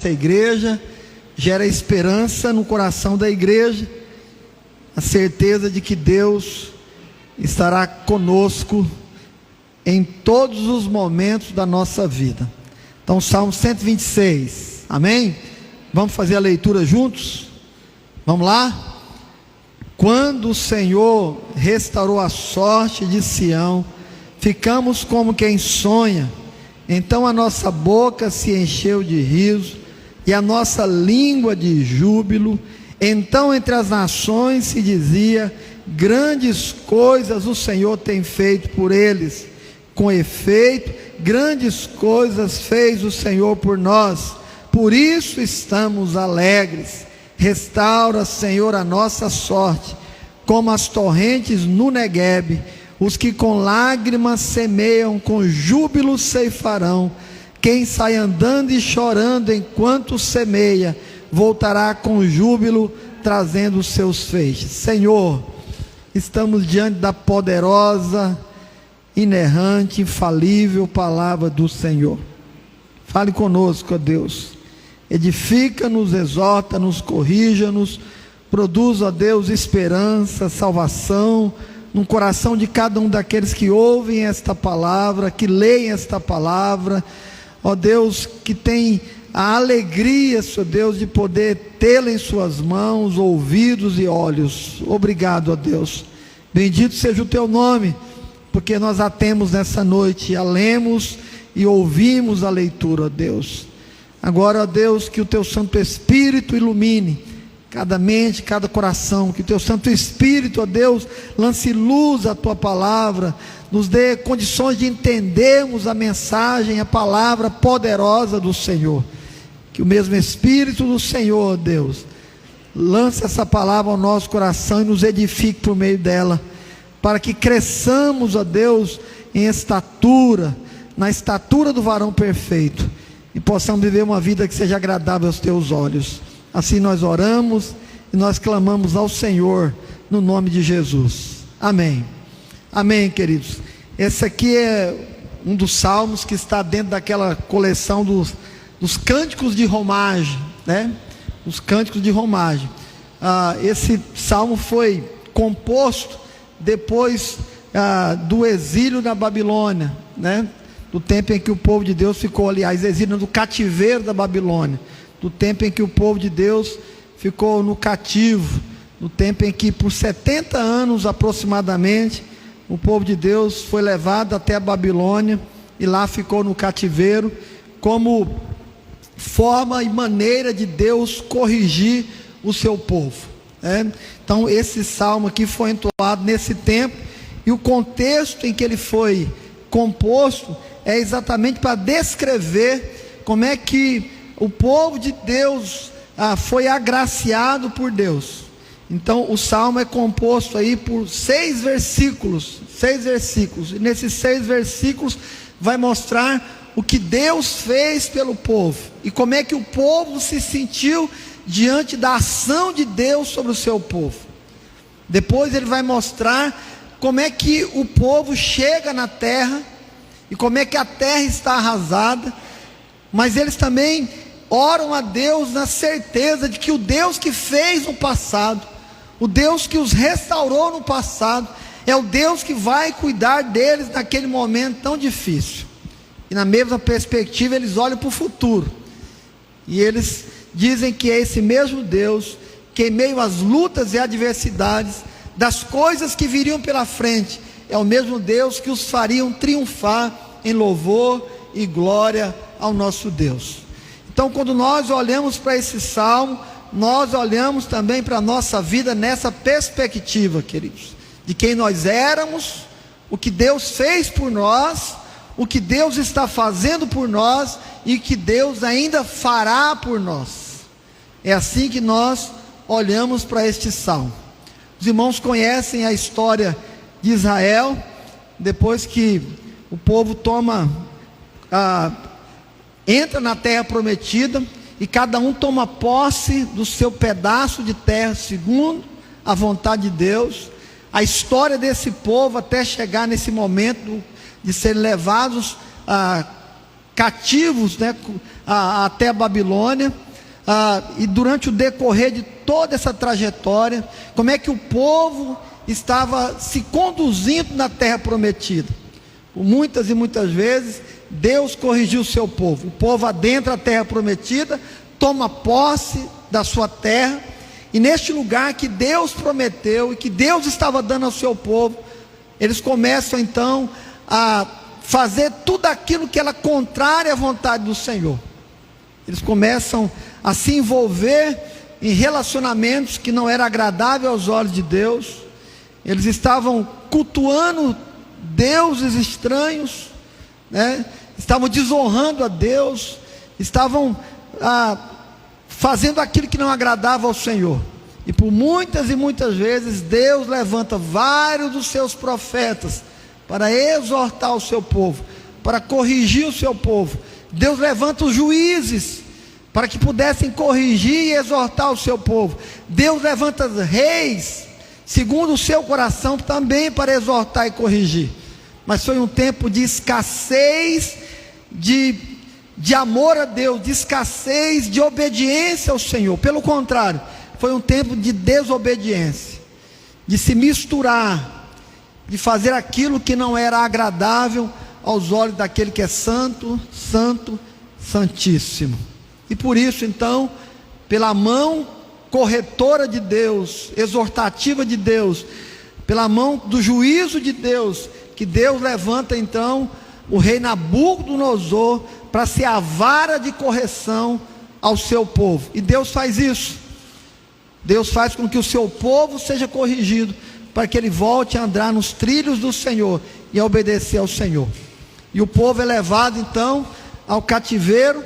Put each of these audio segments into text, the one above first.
nesta igreja, gera esperança no coração da igreja, a certeza de que Deus estará conosco em todos os momentos da nossa vida. Então, Salmo 126, amém? Vamos fazer a leitura juntos? Vamos lá? Quando o Senhor restaurou a sorte de Sião, ficamos como quem sonha. Então a nossa boca se encheu de riso e a nossa língua de júbilo. Então entre as nações se dizia: grandes coisas o Senhor tem feito por eles. Com efeito, grandes coisas fez o Senhor por nós, por isso estamos alegres. Restaura, Senhor, a nossa sorte, como as torrentes no Neguebe. Os que com lágrimas semeiam, com júbilo ceifarão. Quem sai andando e chorando enquanto semeia, voltará com júbilo, trazendo os seus feixes. Senhor, estamos diante da poderosa, inerrante, infalível palavra do Senhor. Fale conosco, ó Deus. Edifica-nos, exorta-nos, corrija-nos, produz, ó Deus, esperança, salvação no coração de cada um daqueles que ouvem esta palavra, que leem esta palavra, ó Deus, que tem a alegria, Senhor Deus, de poder tê-la em suas mãos, ouvidos e olhos. Obrigado, ó Deus, bendito seja o teu nome, porque nós a temos nessa noite, a lemos e ouvimos a leitura, ó Deus. Agora, ó Deus, que o teu Santo Espírito ilumine cada mente, cada coração, que o teu Santo Espírito, ó Deus, lance luz à tua palavra, nos dê condições de entendermos a mensagem, a palavra poderosa do Senhor. Que o mesmo Espírito do Senhor, ó Deus, lance essa palavra ao nosso coração e nos edifique por meio dela, para que cresçamos, ó Deus, em estatura, na estatura do varão perfeito, e possamos viver uma vida que seja agradável aos teus olhos. Assim nós oramos e nós clamamos ao Senhor, no nome de Jesus, amém. Amém, queridos. Esse aqui é um dos salmos que está dentro daquela coleção dos cânticos de romagem, né? Os cânticos de romagem. Esse salmo foi composto depois do exílio na Babilônia, né? Do tempo em que o povo de Deus ficou, aliás, exílio do cativeiro da Babilônia, do tempo em que o povo de Deus ficou no cativo, no tempo em que por 70 anos aproximadamente, o povo de Deus foi levado até a Babilônia, e lá ficou no cativeiro, como forma e maneira de Deus corrigir o seu povo, né? Então esse salmo aqui foi entoado nesse tempo, e o contexto em que ele foi composto é exatamente para descrever como é que o povo de Deus foi agraciado por Deus. Então o salmo é composto aí por 6 versículos, e nesses 6 versículos vai mostrar o que Deus fez pelo povo, e como é que o povo se sentiu diante da ação de Deus sobre o seu povo. Depois ele vai mostrar como é que o povo chega na terra, e como é que a terra está arrasada, mas eles também oram a Deus na certeza de que o Deus que fez no passado, o Deus que os restaurou no passado, é o Deus que vai cuidar deles naquele momento tão difícil. E na mesma perspectiva eles olham para o futuro, e eles dizem que é esse mesmo Deus que, em meio às lutas e adversidades das coisas que viriam pela frente, é o mesmo Deus que os fariam triunfar em louvor e glória ao nosso Deus. Então, quando nós olhamos para esse salmo, nós olhamos também para a nossa vida nessa perspectiva, queridos, de quem nós éramos, o que Deus fez por nós, o que Deus está fazendo por nós, e o que Deus ainda fará por nós. É assim que nós olhamos para este salmo. Os irmãos conhecem a história de Israel, depois que o povo entra na terra prometida, e cada um toma posse do seu pedaço de terra, segundo a vontade de Deus. A história desse povo, até chegar nesse momento de serem levados cativos, né, até a Babilônia, e durante o decorrer de toda essa trajetória, como é que o povo estava se conduzindo na terra prometida. Muitas e muitas vezes Deus corrigiu o seu povo. O povo adentra a terra prometida, toma posse da sua terra, e neste lugar que Deus prometeu e que Deus estava dando ao seu povo, eles começam então a fazer tudo aquilo que era contrário à vontade do Senhor. Eles começam a se envolver em relacionamentos que não eram agradáveis aos olhos de Deus. Eles estavam cultuando deuses estranhos, né? Estavam desonrando a Deus, estavam fazendo aquilo que não agradava ao Senhor. E por muitas e muitas vezes Deus levanta vários dos seus profetas para exortar o seu povo, para corrigir o seu povo. Deus levanta os juízes para que pudessem corrigir e exortar o seu povo. Deus levanta reis segundo o seu coração também para exortar e corrigir. Mas foi um tempo de escassez de amor a Deus, de escassez de obediência ao Senhor. Pelo contrário, foi um tempo de desobediência, de se misturar, de fazer aquilo que não era agradável aos olhos daquele que é santo, santo, santíssimo. E por isso então, pela mão corretora de Deus, exortativa de Deus, pela mão do juízo de Deus, que Deus levanta então o rei Nabucodonosor para ser a vara de correção ao seu povo. E Deus faz isso. Deus faz com que o seu povo seja corrigido, para que ele volte a andar nos trilhos do Senhor e a obedecer ao Senhor. E o povo é levado então ao cativeiro,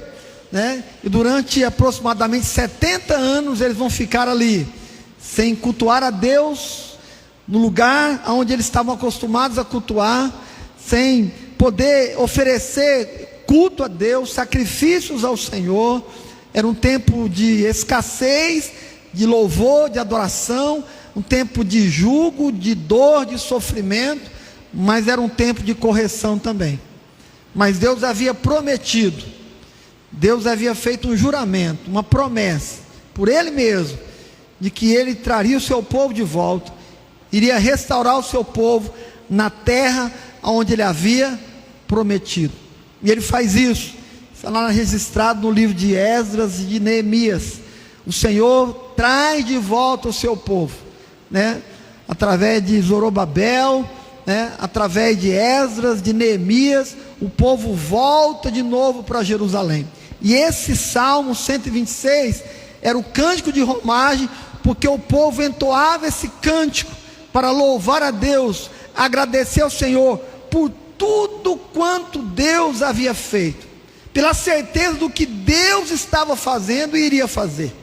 né? E durante aproximadamente 70 anos eles vão ficar ali, sem cultuar a Deus no lugar onde eles estavam acostumados a cultuar, sem poder oferecer culto a Deus, sacrifícios ao Senhor. Era um tempo de escassez, de louvor, de adoração, um tempo de jugo, de dor, de sofrimento, mas era um tempo de correção também. Mas Deus havia prometido, Deus havia feito um juramento, uma promessa, por Ele mesmo, de que Ele traria o seu povo de volta, iria restaurar o seu povo na terra onde Ele havia prometido. E Ele faz isso, está lá registrado no livro de Esdras e de Neemias. O Senhor traz de volta o seu povo, né? Através de Zorobabel, né? Através de Esdras, de Neemias, o povo volta de novo para Jerusalém. E esse Salmo 126 era o cântico de romagem, porque o povo entoava esse cântico para louvar a Deus, agradecer ao Senhor por tudo quanto Deus havia feito, pela certeza do que Deus estava fazendo e iria fazer.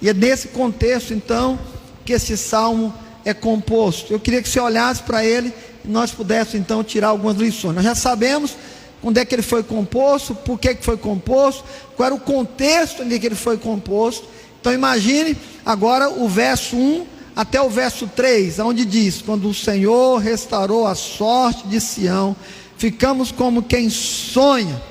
E é nesse contexto então que esse salmo é composto. Eu queria que você olhasse para ele e nós pudéssemos então tirar algumas lições. Nós já sabemos quando é que ele foi composto, por que foi composto, qual era o contexto em que ele foi composto. Então imagine agora o verso 1 até o verso 3, onde diz: quando o Senhor restaurou a sorte de Sião, ficamos como quem sonha.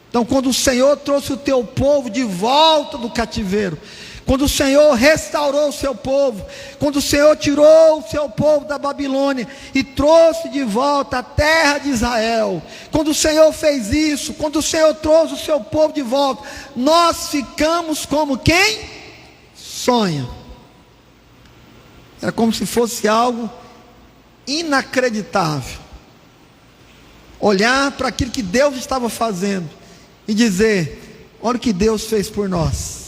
Então quando o Senhor trouxe o teu povo de volta do cativeiro, quando o Senhor restaurou o seu povo, quando o Senhor tirou o seu povo da Babilônia e trouxe de volta a terra de Israel, quando o Senhor fez isso, quando o Senhor trouxe o seu povo de volta, nós ficamos como quem sonha. Era como se fosse algo inacreditável. Olhar para aquilo que Deus estava fazendo e dizer: olha o que Deus fez por nós,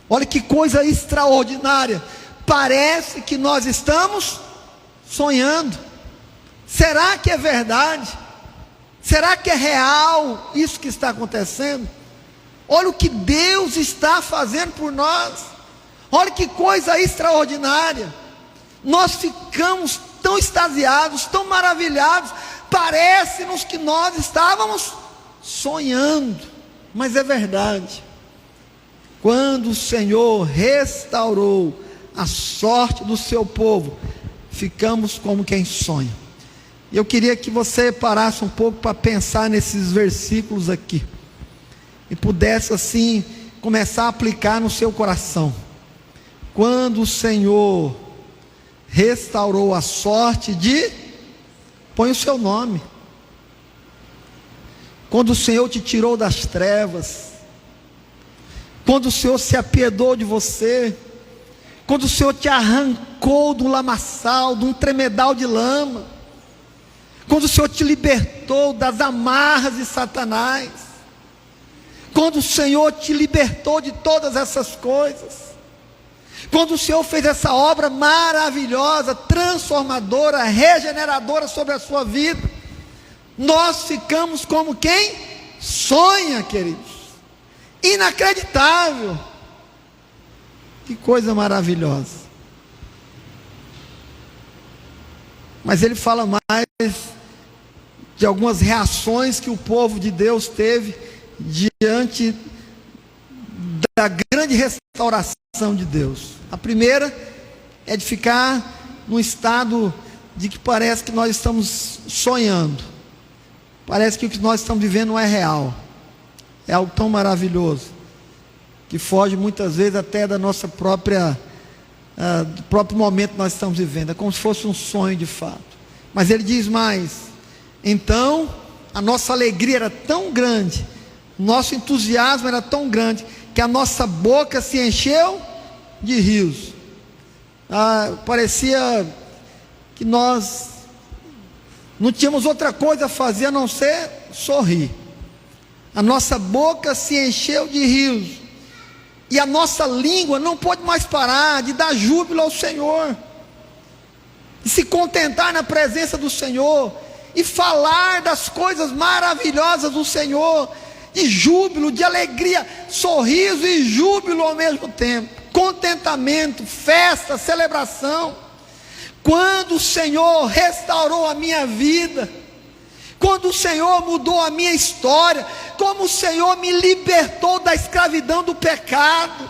olha que coisa extraordinária. Parece que nós estamos sonhando. Será que é verdade? Será que é real isso que está acontecendo? Olha o que Deus está fazendo por nós. Olha que coisa extraordinária. Nós ficamos tão extasiados, tão maravilhados. Parece-nos que nós estávamos sonhando, mas é verdade. Quando o Senhor restaurou a sorte do seu povo, ficamos como quem sonha. E eu queria que você parasse um pouco para pensar nesses versículos aqui, e pudesse assim começar a aplicar no seu coração. Quando o Senhor restaurou a sorte de, põe o seu nome. Quando o Senhor te tirou das trevas, quando o Senhor se apiedou de você, quando o Senhor te arrancou do lamaçal, de um tremedal de lama, quando o Senhor te libertou das amarras de Satanás, quando o Senhor te libertou de todas essas coisas, quando o Senhor fez essa obra maravilhosa, transformadora, regeneradora sobre a sua vida, nós ficamos como quem sonha, queridos. Inacreditável. Que coisa maravilhosa. Mas ele fala mais de algumas reações que o povo de Deus teve diante da grande restauração de Deus. A primeira é de ficar num estado de que parece que nós estamos sonhando, parece que o que nós estamos vivendo não é real, é algo tão maravilhoso, que foge muitas vezes até da nossa própria, do próprio momento que nós estamos vivendo, é como se fosse um sonho de fato. Mas ele diz mais: então a nossa alegria era tão grande, nosso entusiasmo era tão grande, que a nossa boca se encheu de rios. Parecia que nós não tínhamos outra coisa a fazer a não ser sorrir. A nossa boca se encheu de rios, e a nossa língua não pôde mais parar de dar júbilo ao Senhor, de se contentar na presença do Senhor, e falar das coisas maravilhosas do Senhor, de júbilo, de alegria, sorriso e júbilo ao mesmo tempo, contentamento, festa, celebração. Quando o Senhor restaurou a minha vida, quando o Senhor mudou a minha história, como o Senhor me libertou da escravidão do pecado,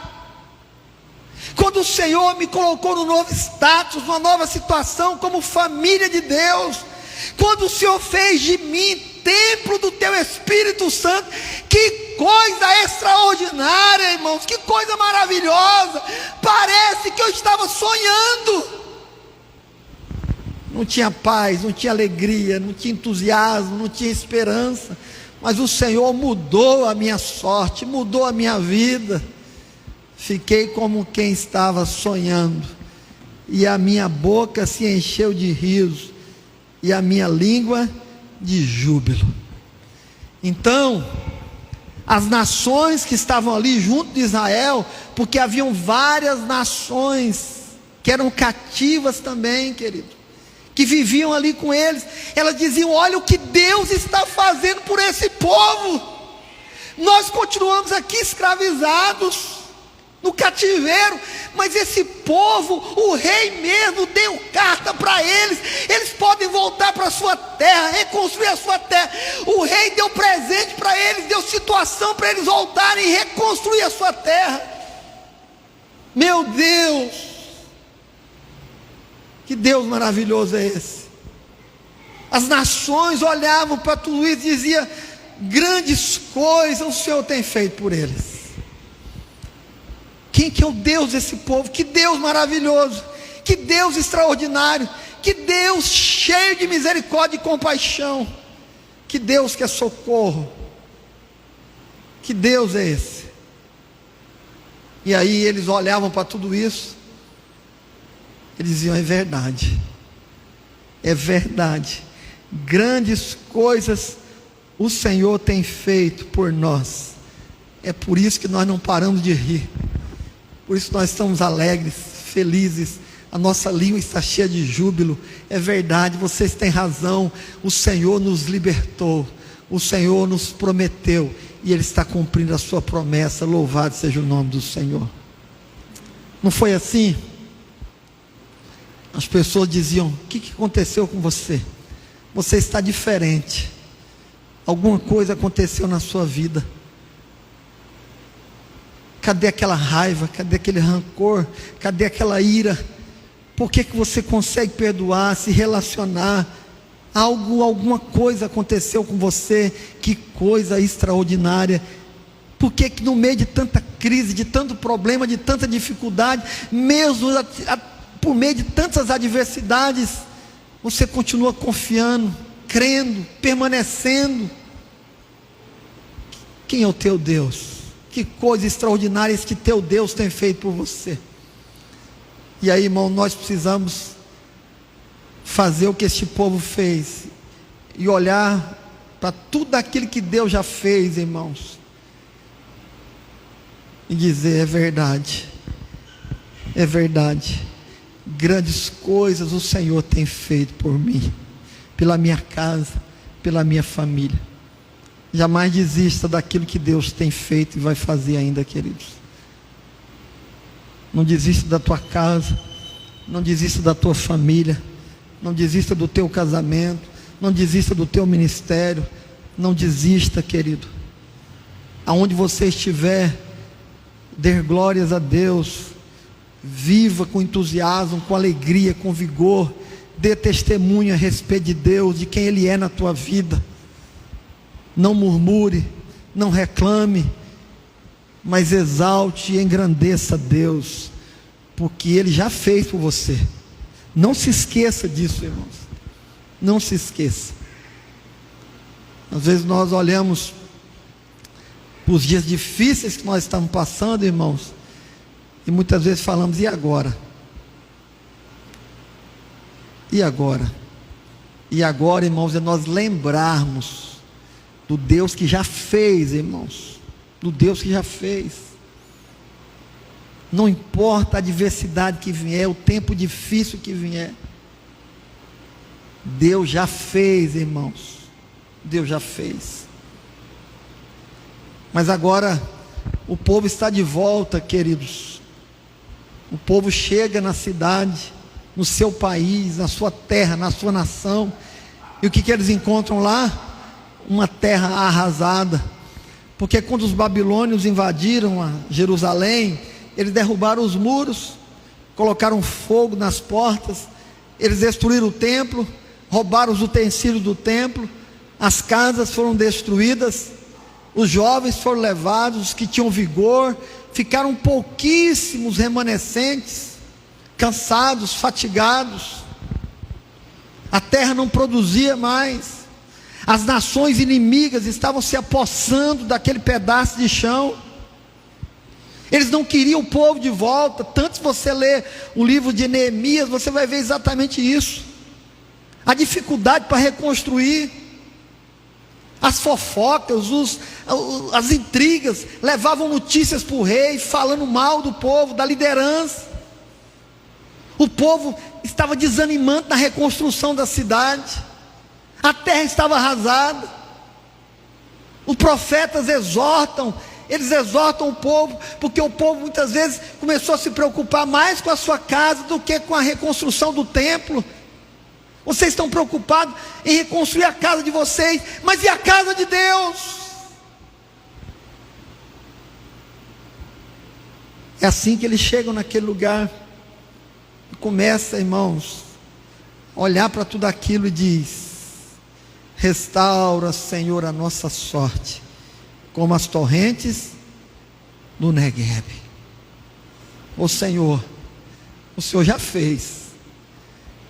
quando o Senhor me colocou num novo status, numa nova situação como família de Deus, quando o Senhor fez de mim templo do teu Espírito Santo, que coisa extraordinária, irmãos, que coisa maravilhosa. Parece que eu estava sonhando. Não tinha paz, não tinha alegria, não tinha entusiasmo, não tinha esperança, mas o Senhor mudou a minha sorte, mudou a minha vida. Fiquei como quem estava sonhando, e a minha boca se encheu de riso, e a minha língua de júbilo. Então, as nações que estavam ali junto de Israel, porque haviam várias nações que eram cativas também, querido, que viviam ali com eles, elas diziam: olha o que Deus está fazendo por esse povo. Nós continuamos aqui escravizados no cativeiro, mas esse povo, o rei mesmo deu carta para eles, eles podem voltar para a sua terra, reconstruir a sua terra. O rei deu presente para eles, deu situação para eles voltarem e reconstruir a sua terra. Meu Deus, que Deus maravilhoso é esse. As nações olhavam para tudo isso e diziam: grandes coisas o Senhor tem feito por eles. Quem que é o Deus desse povo? Que Deus maravilhoso, que Deus extraordinário, que Deus cheio de misericórdia e compaixão, que Deus que é socorro. Que Deus é esse? E aí eles olhavam para tudo isso, eles diziam: é verdade, é verdade, grandes coisas o Senhor tem feito por nós. É por isso que nós não paramos de rir, por isso nós estamos alegres, felizes, a nossa língua está cheia de júbilo. É verdade, vocês têm razão, o Senhor nos libertou, o Senhor nos prometeu, e Ele está cumprindo a sua promessa. Louvado seja o nome do Senhor. Não foi assim? As pessoas diziam: o que aconteceu com você? Você está diferente, alguma coisa aconteceu na sua vida. Cadê aquela raiva? Cadê aquele rancor? Cadê aquela ira? Por que você consegue perdoar, se relacionar, alguma coisa aconteceu com você, que coisa extraordinária. Por que no meio de tanta crise, de tanto problema, de tanta dificuldade, mesmo por meio de tantas adversidades, você continua confiando, crendo, permanecendo? Quem é o teu Deus? Que coisas extraordinárias que teu Deus tem feito por você. E aí, irmão, nós precisamos fazer o que este povo fez e olhar para tudo aquilo que Deus já fez, irmãos, e dizer: é verdade, é verdade, grandes coisas o Senhor tem feito por mim, pela minha casa, pela minha família. Jamais desista daquilo que Deus tem feito e vai fazer ainda, queridos. Não desista da tua casa, não desista da tua família, não desista do teu casamento, não desista do teu ministério, não desista, querido. Aonde você estiver, dê glórias a Deus, viva com entusiasmo, com alegria, com vigor, dê testemunho a respeito de Deus, de quem Ele é na tua vida. Não murmure, não reclame, mas exalte e engrandeça Deus, porque Ele já fez por você. Não se esqueça disso, irmãos, não se esqueça. Às vezes nós olhamos para os dias difíceis que nós estamos passando, irmãos, e muitas vezes falamos: e agora? E agora? E agora, irmãos, é nós lembrarmos do Deus que já fez, irmãos, do Deus que já fez. Não importa a adversidade que vier, o tempo difícil que vier, Deus já fez, irmãos, Deus já fez. Mas agora o povo está de volta, queridos. O povo chega na cidade, no seu país, na sua terra, na sua nação, e o que eles encontram lá? Uma terra arrasada, porque quando os babilônios invadiram a Jerusalém, eles derrubaram os muros, colocaram fogo nas portas, eles destruíram o templo, roubaram os utensílios do templo, as casas foram destruídas, os jovens foram levados, os que tinham vigor, ficaram pouquíssimos remanescentes, cansados, fatigados, a terra não produzia mais. As nações inimigas estavam se apossando daquele pedaço de chão. Eles não queriam o povo de volta. Tanto se você ler o livro de Neemias, você vai ver exatamente isso. A dificuldade para reconstruir. As fofocas, as intrigas, levavam notícias para o rei, falando mal do povo, da liderança. O povo estava desanimando na reconstrução da cidade. A terra estava arrasada. Os profetas exortam, eles exortam o povo, porque o povo muitas vezes começou a se preocupar mais com a sua casa do que com a reconstrução do templo. Vocês estão preocupados em reconstruir a casa de vocês, mas e a casa de Deus? É assim que eles chegam naquele lugar e começa, irmãos, a olhar para tudo aquilo e diz: restaura, Senhor, a nossa sorte, como as torrentes do Negueb. Ô Senhor, o Senhor já fez.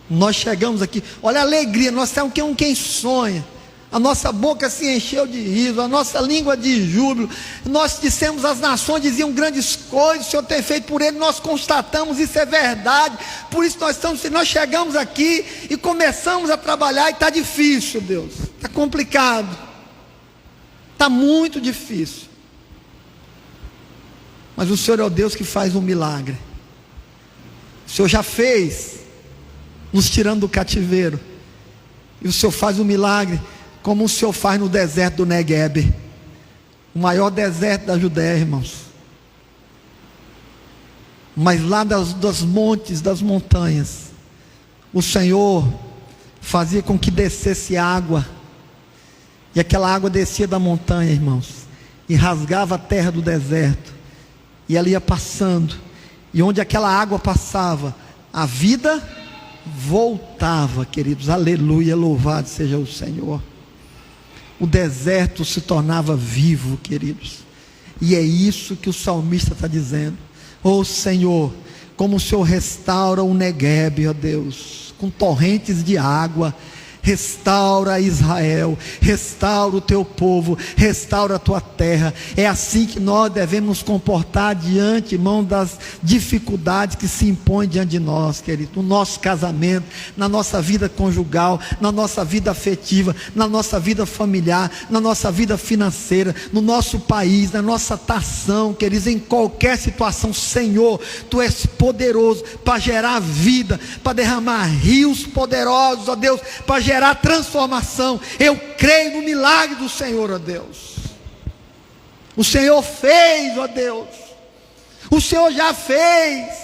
Nós chegamos aqui, olha a alegria, nós estamos como quem sonha. A nossa boca se encheu de riso, a nossa língua de júbilo. Nós dissemos, as nações diziam grandes coisas, o Senhor tem feito por ele. Nós constatamos, isso é verdade. Por isso nós chegamos aqui e começamos a trabalhar. E está difícil, Deus, está complicado, está muito difícil. Mas o Senhor é o Deus que faz um milagre. O Senhor já fez, nos tirando do cativeiro, e o Senhor faz um milagre, como o Senhor faz no deserto do Negueb, o maior deserto da Judéia, irmãos. Mas lá das montes, das montanhas, o Senhor fazia com que descesse água, e aquela água descia da montanha, irmãos, e rasgava a terra do deserto, e ela ia passando, e onde aquela água passava, a vida voltava, queridos, aleluia, louvado seja o Senhor. O deserto se tornava vivo, queridos, e é isso que o salmista está dizendo. Oh Senhor, como o Senhor restaura o Neguebe, ó Deus, com torrentes de água. Restaura Israel, restaura o teu povo, restaura a tua terra. É assim que nós devemos nos comportar diante, irmão, das dificuldades que se impõem diante de nós, querido, no nosso casamento, na nossa vida conjugal, na nossa vida afetiva, na nossa vida familiar, na nossa vida financeira, no nosso país, na nossa nação, queridos, em qualquer situação. Senhor, tu és poderoso para gerar vida, para derramar rios poderosos, ó Deus, para gerar transformação. Eu creio no milagre do Senhor, ó Deus. O Senhor fez, ó Deus. O Senhor já fez.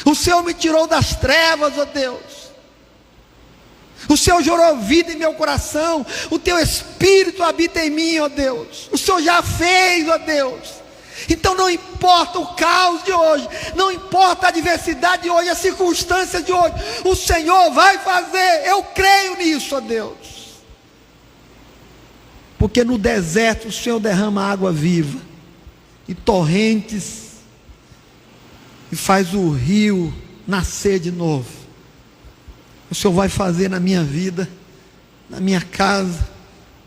O Senhor me tirou das trevas, ó Deus. O Senhor gerou vida em meu coração. O teu Espírito habita em mim, ó Deus. O Senhor já fez, ó Deus. Então não importa o caos de hoje, não importa a adversidade de hoje, a circunstância de hoje, o Senhor vai fazer. Eu creio nisso, ó Deus. Porque no deserto o Senhor derrama água viva e torrentes, e faz o rio nascer de novo. O Senhor vai fazer na minha vida, na minha casa,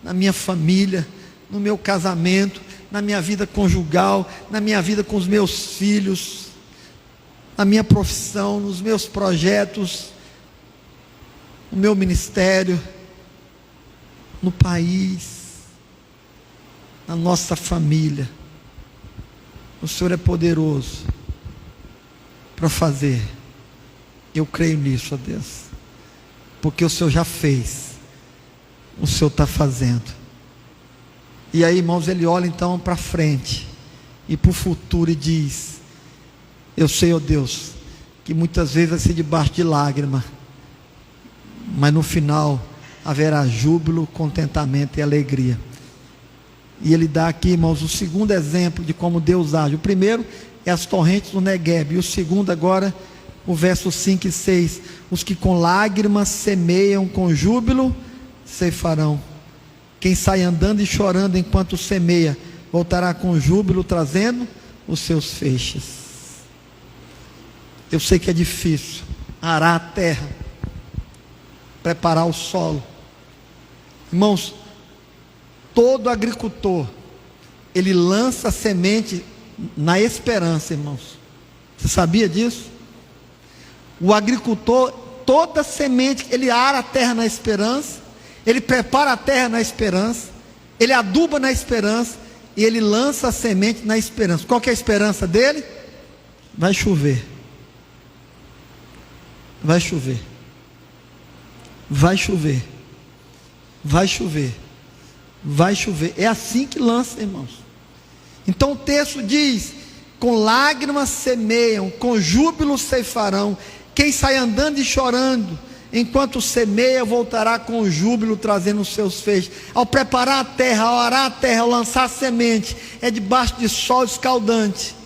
na minha família, no meu casamento, na minha vida conjugal, na minha vida com os meus filhos, na minha profissão, nos meus projetos, no meu ministério, no país, na nossa família. O Senhor é poderoso para fazer. Eu creio nisso, ó Deus, porque o Senhor já fez, o Senhor está fazendo. E aí, irmãos, ele olha então para frente e para o futuro e diz: eu sei, ó Deus, que muitas vezes vai ser debaixo de lágrima, mas no final haverá júbilo, contentamento e alegria. E ele dá aqui, irmãos, o segundo exemplo de como Deus age. O primeiro é as torrentes do Neguebe, e o segundo agora, o verso 5 e 6: os que com lágrimas semeiam, com júbilo ceifarão. Quem sai andando e chorando enquanto semeia, voltará com júbilo, trazendo os seus feixes. Eu sei que é difícil arar a terra, preparar o solo. Irmãos, todo agricultor, ele lança a semente na esperança, irmãos. Você sabia disso? O agricultor, toda semente, ele ara a terra na esperança, ele prepara a terra na esperança, ele aduba na esperança, e ele lança a semente na esperança. Qual que é a esperança dele? Vai chover. Vai chover. Vai chover. Vai chover. Vai chover. É assim que lança, irmãos. Então o texto diz: com lágrimas semeiam, com júbilo ceifarão. Quem sai andando e chorando, enquanto semeia, voltará com júbilo, trazendo os seus feixes. Ao preparar a terra, ao arar a terra, ao lançar a semente, é debaixo de sol escaldante,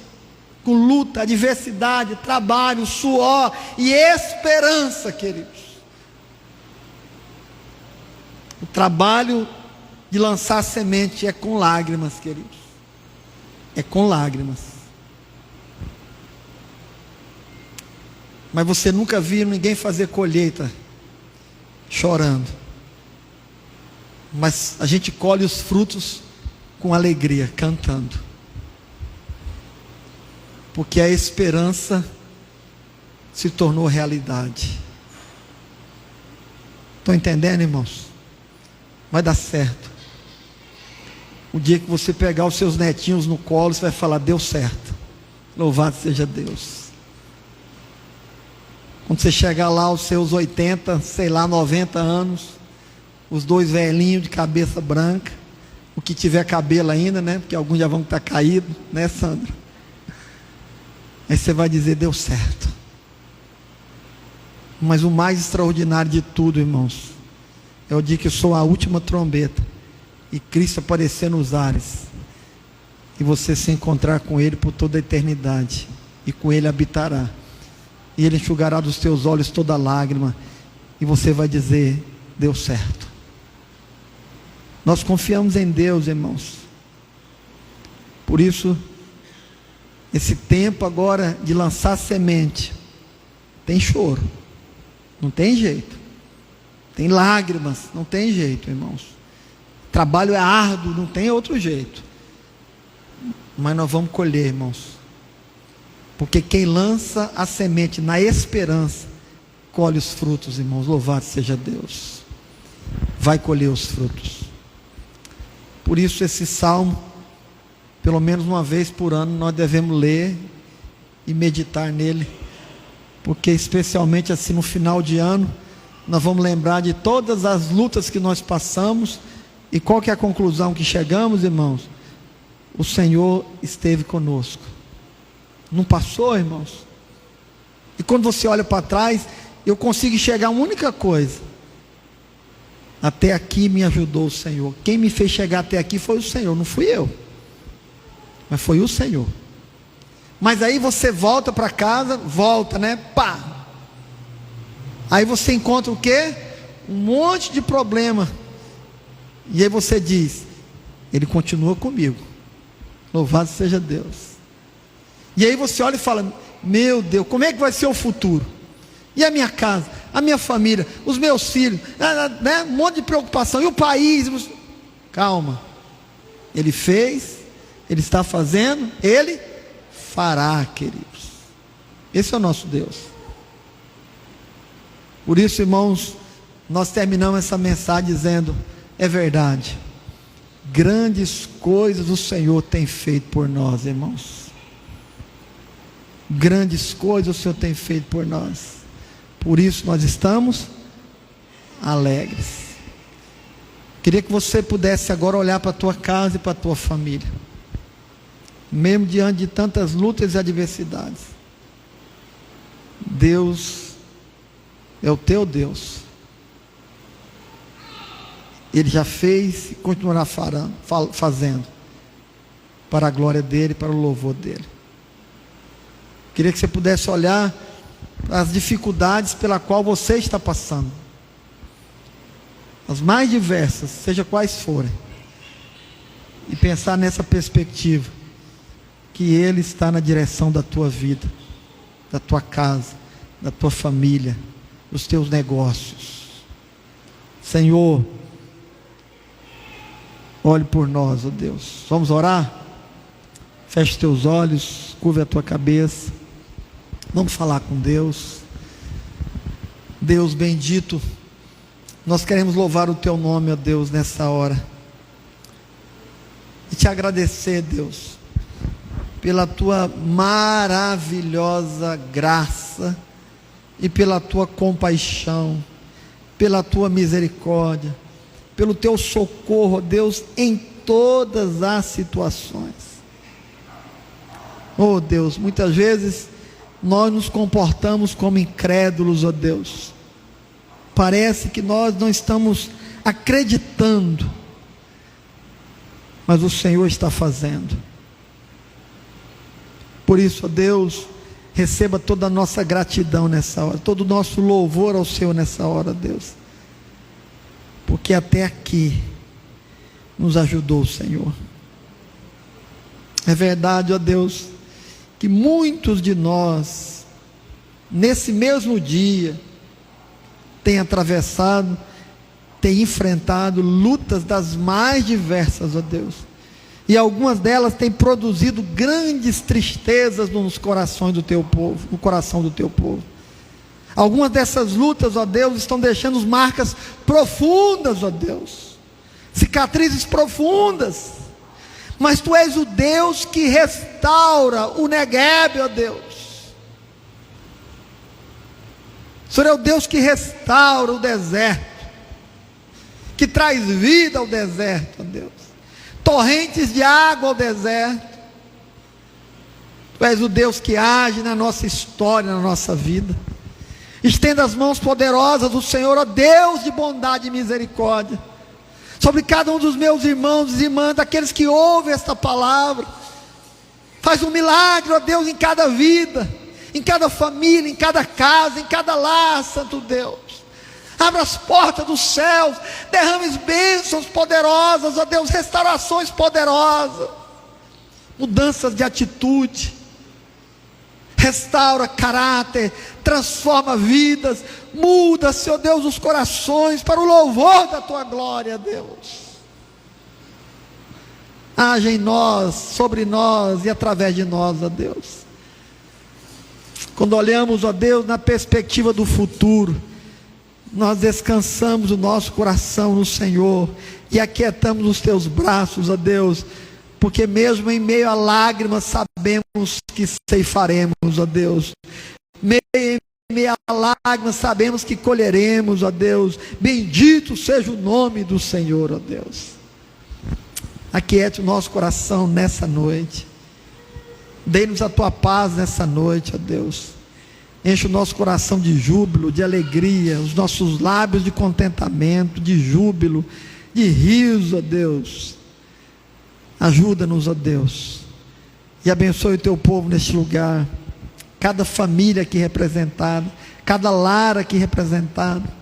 com luta, adversidade, trabalho, suor e esperança, queridos. O trabalho de lançar a semente é com lágrimas, queridos. É com lágrimas. Mas você nunca viu ninguém fazer colheita chorando. Mas a gente colhe os frutos com alegria, cantando. Porque a esperança se tornou realidade. Estão entendendo, irmãos? Vai dar certo. O dia que você pegar os seus netinhos no colo, você vai falar: deu certo. Louvado seja Deus. Quando você chegar lá aos seus 80, sei lá, 90 anos, os dois velhinhos de cabeça branca, o que tiver cabelo ainda, né? Porque alguns já vão estar caídos, né, Sandra? Aí você vai dizer: deu certo. Mas o mais extraordinário de tudo, irmãos, é o dia que eu sou a última trombeta e Cristo aparecer nos ares, e você se encontrar com Ele por toda a eternidade, e com Ele habitará. e Ele enxugará dos teus olhos toda lágrima, e você vai dizer: deu certo. Nós confiamos em Deus, irmãos. Por isso, esse tempo agora de lançar semente, tem choro, não tem jeito, tem lágrimas, não tem jeito, irmãos. Trabalho é árduo, não tem outro jeito, mas nós vamos colher, irmãos, porque quem lança a semente na esperança, colhe os frutos, irmãos. Louvado seja Deus, vai colher os frutos. Por isso esse salmo, pelo menos uma vez por ano, nós devemos ler e meditar nele, porque especialmente assim no final de ano, nós vamos lembrar de todas as lutas que nós passamos, e qual que é a conclusão que chegamos, irmãos? O Senhor esteve conosco. Não passou, irmãos? E quando você olha para trás, eu consigo enxergar uma única coisa: até aqui me ajudou o Senhor. Quem me fez chegar até aqui foi o Senhor, não fui eu, mas foi o Senhor. Mas aí você volta para casa, volta, né? Pá! Aí você encontra o quê? Um monte de problema. E aí você diz: Ele continua comigo. Louvado seja Deus. E aí você olha e fala: meu Deus, como é que vai ser o futuro? E a minha casa, a minha família, os meus filhos, né? Um monte de preocupação. E o país? Calma. Ele fez, Ele está fazendo, Ele fará, queridos. Esse é o nosso Deus. Por isso, irmãos, nós terminamos essa mensagem dizendo: é verdade, grandes coisas o Senhor tem feito por nós, irmãos. Grandes coisas o Senhor tem feito por nós. Por isso nós estamos alegres. Queria que você pudesse agora olhar para a tua casa e para a tua família, mesmo diante de tantas lutas e adversidades. Deus é o teu Deus. Ele já fez e continuará fazendo, para a glória dEle, para o louvor dEle. Queria que você pudesse olhar para as dificuldades pela qual você está passando, as mais diversas, seja quais forem, e pensar nessa perspectiva, que Ele está na direção da tua vida, da tua casa, da tua família, dos teus negócios. Senhor, olhe por nós, ó Deus. Vamos orar? Feche os teus olhos, curva a tua cabeça. Vamos falar com Deus. Deus bendito, nós queremos louvar o teu nome, ó Deus, nessa hora, e te agradecer, Deus, pela tua maravilhosa graça, e pela tua compaixão, pela tua misericórdia, pelo teu socorro, ó Deus, em todas as situações. Oh Deus, muitas vezes nós nos comportamos como incrédulos, ó Deus. Parece que nós não estamos acreditando, mas o Senhor está fazendo. Por isso, ó Deus, receba toda a nossa gratidão nessa hora, todo o nosso louvor ao Senhor nessa hora, Deus, porque até aqui nos ajudou o Senhor. É verdade, ó Deus, que muitos de nós, nesse mesmo dia, têm atravessado, têm enfrentado lutas das mais diversas, ó Deus, e algumas delas têm produzido grandes tristezas nos corações do teu povo, no coração do teu povo. Algumas dessas lutas, ó Deus, estão deixando marcas profundas, ó Deus, cicatrizes profundas. Mas Tu és o Deus que restaura o Negueb, ó Deus. O Senhor é o Deus que restaura o deserto, que traz vida ao deserto, ó Deus, torrentes de água ao deserto. Tu és o Deus que age na nossa história, na nossa vida. Estenda as mãos poderosas do Senhor, ó Deus de bondade e misericórdia, sobre cada um dos meus irmãos e irmãs, daqueles que ouvem esta palavra. Faz um milagre, ó Deus, em cada vida, em cada família, em cada casa, em cada lar, Santo Deus. Abra as portas dos céus, derrame bênçãos poderosas, ó Deus, restaurações poderosas, mudanças de atitude, restaura caráter, transforma vidas, muda, Senhor Deus, os corações para o louvor da Tua glória, Deus. Haja em nós, sobre nós e através de nós, ó Deus. Quando olhamos, ó Deus, na perspectiva do futuro, nós descansamos o nosso coração no Senhor e aquietamos os Teus braços, ó Deus, porque mesmo em meio a lágrimas sabemos que ceifaremos, ó Deus. Em meio a lágrimas sabemos que colheremos, ó Deus. Bendito seja o nome do Senhor, ó Deus. Aquiete o nosso coração nessa noite. Dê-nos a Tua paz nessa noite, ó Deus. Enche o nosso coração de júbilo, de alegria, os nossos lábios de contentamento, de júbilo, de riso, ó Deus. Ajuda-nos, ó Deus, e abençoe o Teu povo neste lugar, cada família aqui representada, cada lar aqui representado.